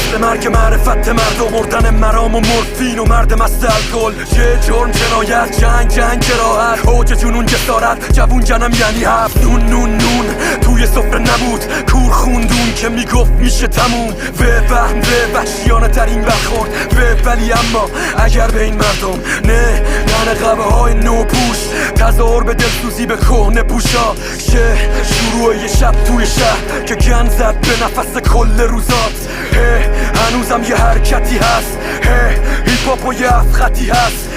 مثل مرگ معرفت مردم، مردن مرام و مورفین و مرد مست الکل. یه جرم جنایت، جنگ جراحت، اوج جنون جسارت، جوون جنم یعنی هفت. نون توی سفره نبود، کور خوندون که میگفت میشه تموم. به وهم به وحشیانه ترین برخورد، به ولی اما اگر به این مردم نه قبه های نو پوش، تظاهر به دلسوزی به کهنه پوشا. شروع یه شب توی شهر که گن زد به نفس کل روزات. هنوزم یه حرکتی هست، هیپ هاپ و یه افخطی هست.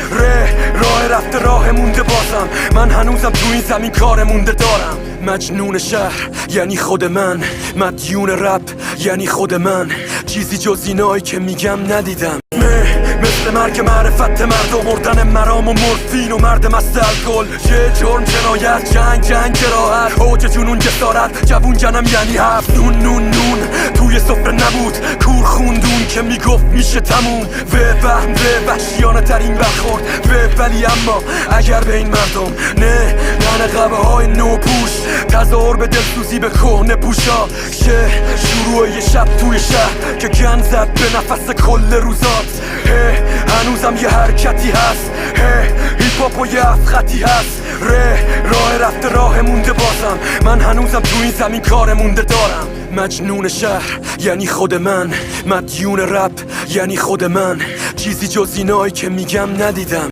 راه رفته راه مونده بازم، من هنوزم تو این زمین کار مونده دارم. مجنون شهر یعنی خود من، مدیون رپ یعنی خود من. چیزی جز اینایی که میگم ندیدم. مثل مرگ معرفت مردم، مردن مرام و مورفین و مرد مست الکل. یه جرم جنایت، جنگ جراحت، اوج جنون جسارت، جوون جنم یعنی هفت. نون توی سفره نبود، کور خوندون که میگفت میشه تموم. به وهم به وحشیانه ترین برخورد، به ولی اما اگر به این مردم نه قبه های نو پوش، تظاهر به دلسوزی به کهنه پوشا. شروع یه شب توی شهر که گن زد به نفس کل روزات. هنوزم یه حرکتی هست، هیپ هاپ و یه افخطی هست. راه رفته راه مونده بازم، من هنوزم تو این زمین کار مونده دارم. مجنون شهر یعنی خود من، مدیون رپ یعنی خود من. چیزی جز اینایی که میگم ندیدم.